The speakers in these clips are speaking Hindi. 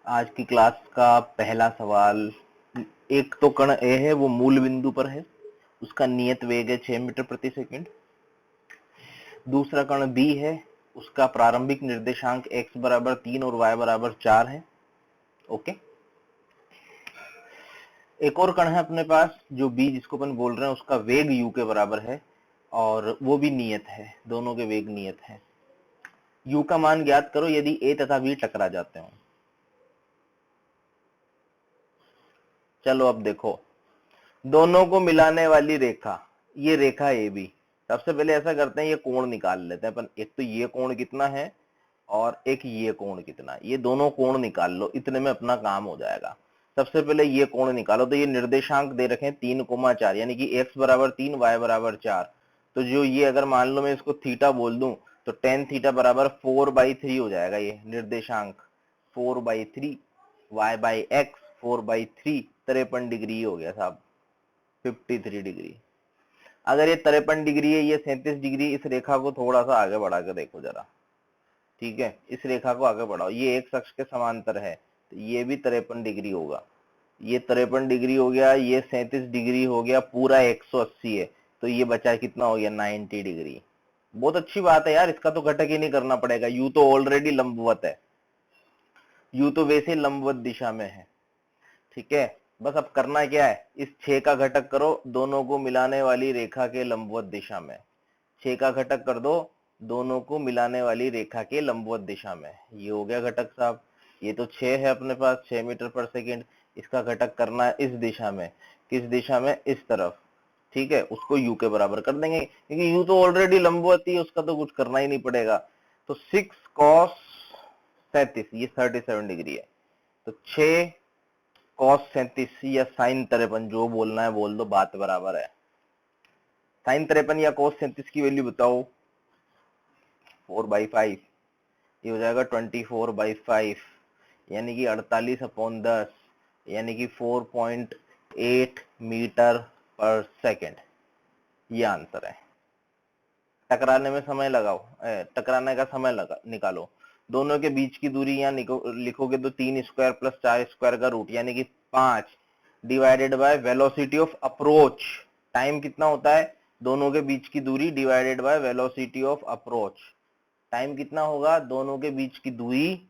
आज की क्लास का पहला सवाल, एक तो कण ए है वो मूल बिंदु पर है, उसका नियत वेग है 6 मीटर प्रति सेकंड। दूसरा कण बी है, उसका प्रारंभिक निर्देशांक x बराबर 3 और y बराबर 4 है। ओके। एक और कण है अपने पास जो बी जिसको अपन बोल रहे हैं, उसका वेग u के बराबर है और वो भी नियत है, दोनों के वेग नियत है। u का मान ज्ञात करो यदि a तथा b टकरा जाते हो। चलो अब देखो, दोनों को मिलाने वाली रेखा, ये रेखा ए बी। सबसे पहले ऐसा करते हैं, ये कोण निकाल लेते हैं अपन। एक तो ये कोण कितना है और एक ये कोण कितना है, ये दोनों कोण निकाल लो, इतने में अपना काम हो जाएगा। सबसे पहले ये कोण निकालो, तो ये निर्देशांक दे रखे हैं 3,4, यानी कि x बराबर 3 y बराबर 4। तो जो ये अगर मान लो मैं इसको थीटा बोल दूं तो टेन थीटा बराबर 4/3 हो जाएगा। ये निर्देशांक 4/3, y बाई एक्स 4/3, 53 डिग्री हो गया साहब, 53 डिग्री। अगर ये 53 डिग्री है, ये 37 डिग्री, इस रेखा को थोड़ा सा आगे बढ़ा के देखो जरा। ठीक है, इस रेखा को आगे बढ़ाओ, ये एक अक्ष के समांतर है, तो ये भी 53 डिग्री होगा। ये 53 डिग्री हो गया, ये 37 डिग्री हो गया, पूरा 180 है, तो ये बचा कितना हो गया 90 डिग्री। बहुत अच्छी बात है यार, इसका तो घटक ही नहीं करना पड़ेगा, यू तो ऑलरेडी लंबवत है, यू तो वैसे लंबवत दिशा में है। ठीक है, बस अब करना क्या है, इस 6 का घटक करो दोनों को मिलाने वाली रेखा के लंबवत दिशा में। 6 का घटक कर दो दोनों को मिलाने वाली रेखा के लंबवत दिशा में। ये हो गया घटक साहब। ये तो 6 है अपने पास, 6 मीटर पर सेकंड। इसका घटक करना है इस दिशा में। किस दिशा में? इस तरफ। ठीक है, उसको u के बराबर कर देंगे, क्योंकि u तो ऑलरेडी लंबवत ही है, उसका तो कुछ करना ही नहीं पड़ेगा। तो 6 cos 37, ये 37 डिग्री है, तो 6 cos 37 या sin 53, जो बोलना है बोल दो, बात बराबर है। sin 53 या cos 37 की वैल्यू बताओ। 4/5, ये हो जाएगा 24/5, यानी कि 48/10, यानी कि 4.8 मीटर पर सेकेंड। ये आंसर है। टकराने में समय लगाओ, टकराने का समय निकालो। दोनों के बीच की दूरी यहाँ लिखोगे तो 3 स्क्वायर प्लस 4 स्क्वायर का रूट, यानी कि 5 divided by velocity of approach. Time कितना होता है? दोनों के बीच की दूरी divided by velocity of approach. Time कितना होगा? दोनों के बीच की दूरी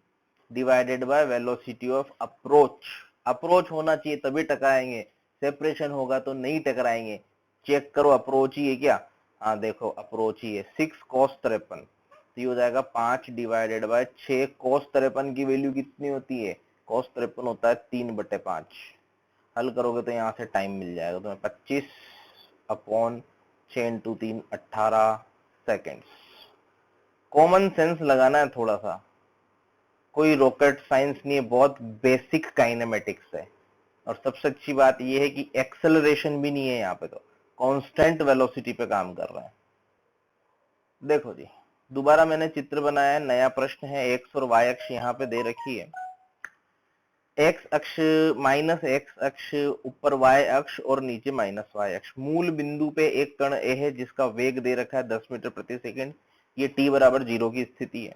divided by velocity of approach. Approach होना चाहिए तभी टकराएंगे, सेपरेशन होगा तो नहीं टकराएंगे। चेक करो, अप्रोच ही है क्या? हाँ देखो, अप्रोच ही है। 6 cos 53, तो ये हो जाएगा 5 डिवाइडेड बाय 6। cos 53 की वैल्यू कितनी होती है? cos 53 होता है 3/5। हल करोगे तो यहाँ से टाइम मिल जाएगा तुम्हें 25/6 × 3 18 सेकेंड्स। कॉमन सेंस लगाना है थोड़ा सा, कोई रॉकेट साइंस नहीं है, बहुत बेसिक काइनेमेटिक्स है। और सबसे अच्छी बात यह है कि एक्सेलरेशन भी नहीं है यहाँ पे, तो कांस्टेंट वेलोसिटी पे काम कर रहे हैं। देखो जी, दोबारा मैंने चित्र बनाया है, नया प्रश्न है। एक्स और वाई अक्ष यहाँ पे दे रखी है। एक्स अक्ष माइनस एक्स अक्ष ऊपर वाई अक्ष और नीचे माइनस वाई अक्ष। मूल बिंदु पे एक कण ए है जिसका वेग दे रखा है 10 मीटर प्रति सेकंड। ये t बराबर 0 की स्थिति है।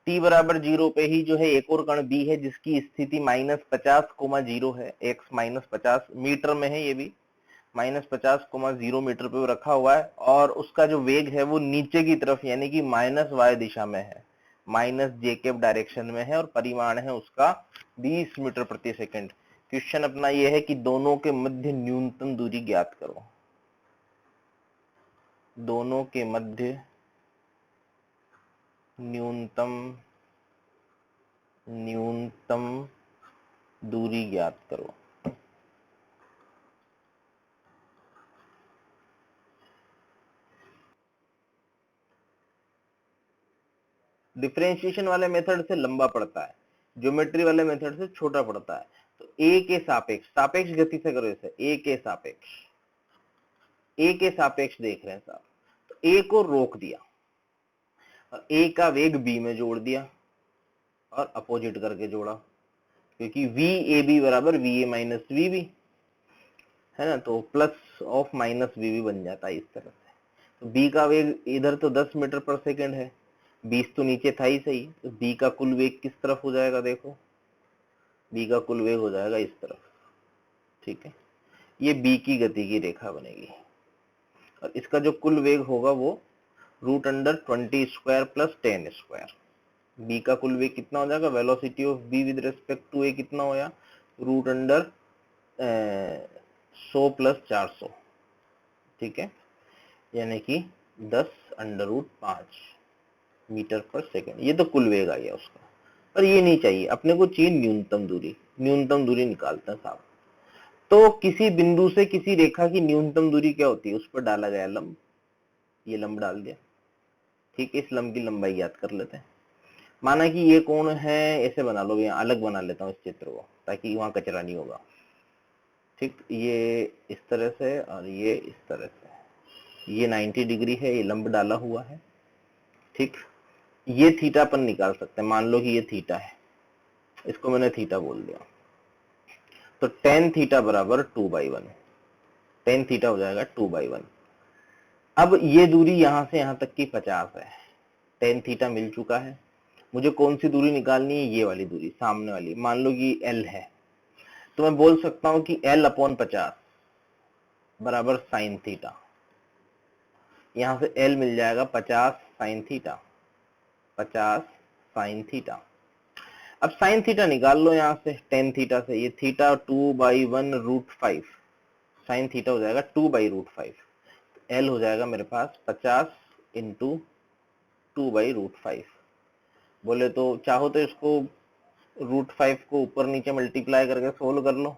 t बराबर 0 पे ही जो है एक और कण बी है जिसकी स्थिति -50,0 है। x -50 मीटर में है, ये भी -50,0 मीटर पे रखा हुआ है, और उसका जो वेग है वो नीचे की तरफ यानी कि -y दिशा में है, -j डायरेक्शन में है, और परिमाण है उसका 20 मीटर प्रति सेकंड। क्वेश्चन अपना ये है कि दोनों के मध्य न्यूनतम दूरी ज्ञात करो। दोनों के मध्य न्यूनतम दूरी ज्ञात करो। डिफरेंशिएशन वाले मेथड से लंबा पड़ता है, ज्योमेट्री वाले मेथड से छोटा पड़ता है। तो ए के सापेक्ष, सापेक्ष गति से करो इसे, ए के सापेक्ष देख रहे हैं साहब। तो ए को रोक दिया और ए का वेग बी में जोड़ दिया और अपोजिट करके जोड़ा, क्योंकि वी ए बी बराबर V A minus V B है ना, तो plus of minus V B बन जाता है इस तरह से। तो बी का वेग इधर तो 10 मीटर पर सेकंड है, 20 तो नीचे था ही सही, तो बी का कुल वेग किस तरफ हो जाएगा देखो, बी का कुल वेग हो जाएगा इस तरफ, ठीक है। ये बी की गति की रेखा बनेगी और इसका जो कुल वेग होगा वो √20² प्लस 10²। बी का कुल वेग कितना हो जाएगा, velocity of B with respect to A कितना होया, √100 प्लस 400, ठीक है, यानी कि 10√5 मीटर पर सेकंड। ये तो कुल वेग आ गया उसका, पर ये नहीं चाहिए अपने को, चाहिए न्यूनतम दूरी। न्यूनतम दूरी निकालते हैं साहब। तो किसी बिंदु से किसी रेखा की न्यूनतम दूरी क्या होती है, उस पर डाला गया लंब, ये लंब डाल दिया, ठीक है। इस लंब की लंबाई याद कर लेते हैं। माना कि ये कोण है, ऐसे बना लो, यहाँ अलग बना लेता हूँ इस चित्र को ताकि वहां कचरा नहीं होगा, ठीक। ये इस तरह से और ये इस तरह से, ये 90 डिग्री है, ये लंब डाला हुआ है, ठीक। ये थीटा अपन निकाल सकते हैं, मान लो कि ये थीटा है, इसको मैंने थीटा बोल दिया, तो tan थीटा बराबर 2/1, tan थीटा हो जाएगा 2/1। अब ये दूरी यहां से यहां तक की 50 है, tan थीटा मिल चुका है। मुझे कौन सी दूरी निकालनी है, ये वाली दूरी, सामने वाली, मान लो कि L है, तो मैं बोल सकता हूं कि L/50 बराबर साइन थीटा। यहां से L मिल जाएगा 50 साइन थीटा, 50 साइन थीटा। अब साइन थीटा निकाल लो यहां से tan थीटा से, ये थीटा 2/1√5, साइन थीटा हो जाएगा 2/√5, L हो जाएगा मेरे पास 50 इंटू 2/√5। बोले तो चाहो तो इसको √5 को ऊपर नीचे मल्टीप्लाई करके सोल्व कर लो,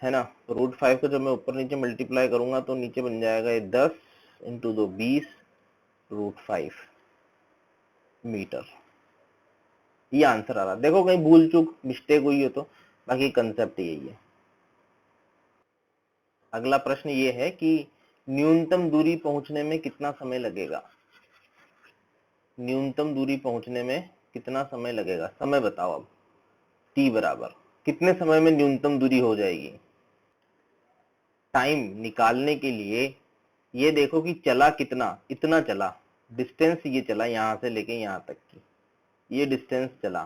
है ना। तो √5 को जब मैं ऊपर नीचे मल्टीप्लाई करूंगा तो नीचे बन जाएगा ये 10 इंटू 2 20√5 मीटर। ये आंसर आ रहा। देखो कहीं भूल चूक मिस्टेक हुई हो तो, बाकी कंसेप्ट यही है। अगला प्रश्न ये है कि न्यूनतम दूरी पहुंचने में कितना समय लगेगा, न्यूनतम दूरी पहुंचने में कितना समय लगेगा, समय बताओ। अब t बराबर कितने समय में न्यूनतम दूरी हो जाएगी। टाइम निकालने के लिए ये देखो कि चला कितना, इतना चला, डिस्टेंस ये चला यहां से लेके यहां तक की, ये डिस्टेंस चला,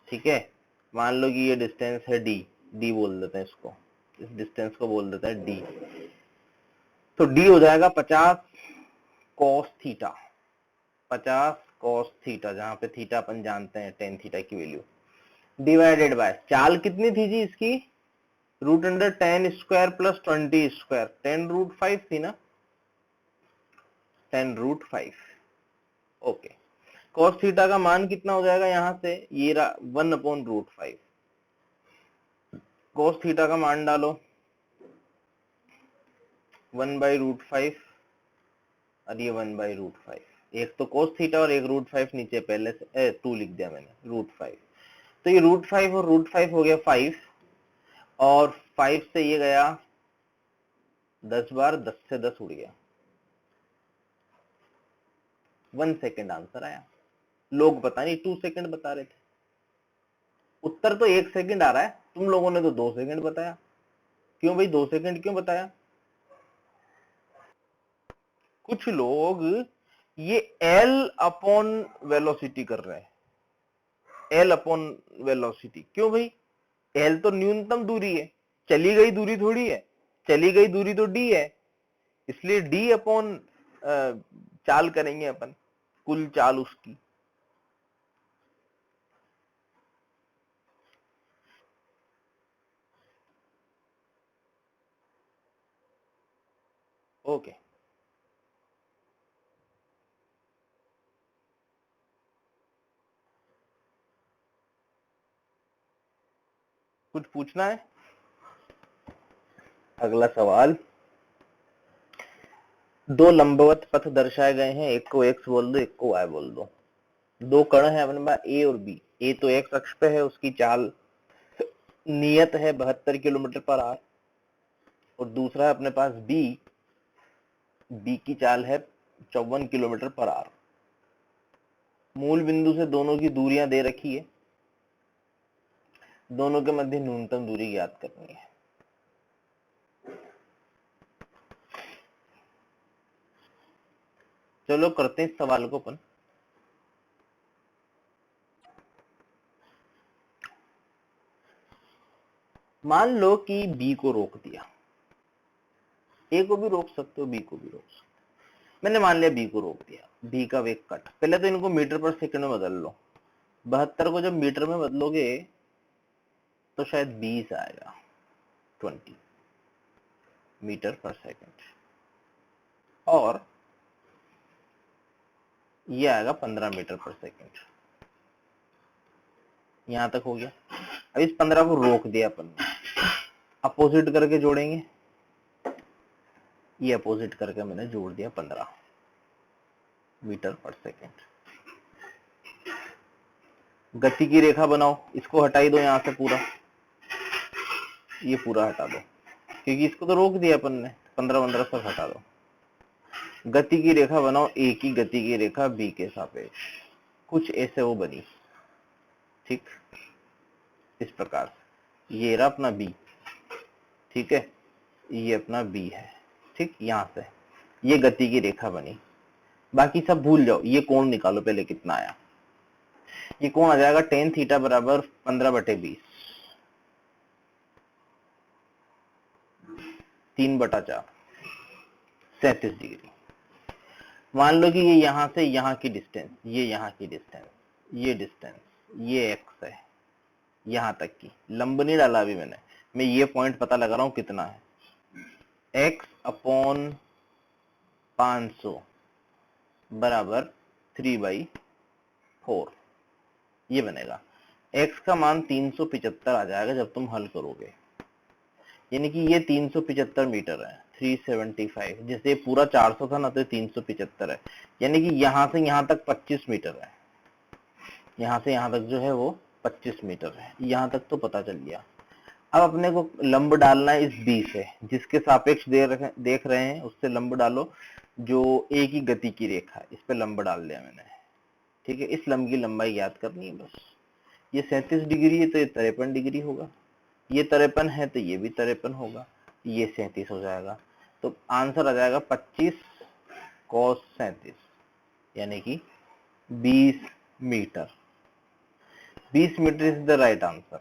ठीक है। मान लो कि ये डिस्टेंस है डी बोल देते हैं इसको, इस डिस्टेंस को बोल देते हैं डी। तो डी हो जाएगा 50 cos थीटा, 50 cos थीटा, जहां पे थीटा अपन जानते हैं tan थीटा की वैल्यू, डिवाइडेड बाय चाल कितनी थी जी इसकी, √10² प्लस 20², tan√5 थी ना, tan√5, ओके। cos थीटा का मान कितना हो जाएगा यहां से, ये 1/√5, cos थीटा का मान डालो 1/√5 और ये 1/√5, एक तो cos थीटा और एक √5 नीचे पहले से 2 लिख दिया मैंने, √5। तो ये √5 और √5 हो गया 5, और 5 से ये गया 10 बार, 10 से 10 उड़ गया, 1 सेकेंड आंसर आया। लोग पता नहीं 2 सेकेंड बता रहे थे, उत्तर तो 1 सेकेंड आ रहा है, तुम लोगों ने तो 2 सेकेंड बताया। क्यों भाई 2 सेकेंड क्यों बताया। कुछ लोग ये L/वेलोसिटी कर रहे हैं, L/वेलोसिटी। क्यों भाई, L तो न्यूनतम दूरी है, चली गई दूरी थोड़ी है, चली गई दूरी तो D है, इसलिए D/ चाल करेंगे अपन, कुल चाल उसकी। ओके, कुछ पूछना है। अगला सवाल, दो लंबवत पथ दर्शाए गए हैं, एक को x बोल दो, एक को y बोल दो। दो कण है अपने पास a और b, a तो x अक्ष पे है, उसकी चाल नियत है 72 किलोमीटर पर आवर, और दूसरा है अपने पास b की चाल है 54 किलोमीटर पर आवर। मूल बिंदु से दोनों की दूरियां दे रखी है, दोनों के मध्य न्यूनतम दूरी ज्ञात करनी है। चलो करते हैं इस सवाल को अपन। मान लो कि बी को रोक दिया, ए को भी रोक सकते हो, बी को भी रोक सकते हो। मैंने मान लिया बी को रोक दिया, बी का वेग कट। पहले तो इनको मीटर पर सेकंड में बदल लो। 72 को जब मीटर में बदलोगे तो शायद 20 आएगा, 20 मीटर पर सेकंड, और ये आएगा 15 मीटर पर सेकंड। यहां तक हो गया। अब इस 15 को रोक दिया अपन ने, अपोजिट करके जोड़ेंगे। ये अपोजिट करके मैंने जोड़ दिया 15 मीटर पर सेकंड। गति की रेखा बनाओ, इसको हटाई दो यहां से पूरा, ये पूरा हटा दो, क्योंकि इसको तो रोक दिया अपन ने। 15 सब हटा दो। गति की रेखा बनाओ, ए की गति की रेखा बी के सापेक्ष, कुछ ऐसे वो बनी, ठीक, इस प्रकार से। ये रहा अपना बी, ठीक है, ये अपना बी है, ठीक। यहां से ये गति की रेखा बनी। बाकी सब भूल जाओ, ये कोण निकालो पहले कितना आया। ये कोण आ जाएगा tan थीटा बराबर 15/20, 3/4, 37 डिग्री। मान लो कि ये यहां से यहां की डिस्टेंस, ये यहां की डिस्टेंस, ये डिस्टेंस, ये एक्स है, यहां तक की। लंब नहीं डाला अभी मैंने, मैं ये पॉइंट पता लगा रहा हूं कितना है। x/500 बराबर 3/4, ये बनेगा। x का मान 375 आ जाएगा जब तुम हल करोगे, यानी कि ये 375 मीटर है, 375। जैसे पूरा 400 था ना, तो 375 है, यानी कि यहां से यहां तक 25 मीटर है। यहां से यहां तक जो है वो 25 मीटर है। यहां तक तो पता चल गया। अब अपने को लंब डालना है इस बी से, जिसके सापेक्ष देख रहे हैं उससे लंब डालो, जो ए की गति की रेखा है, इस पे लंब डाल दिया मैंने, ठीक है। इस लंब की लंबाई याद करनी है बस। ये 37 डिग्री है तो ये 53 डिग्री होगा, ये 53 है तो ये भी 53 होगा, ये 37 हो जाएगा। तो आंसर आ जाएगा 25 cos 37, यानी कि 20 metre. 20 metre is the right answer.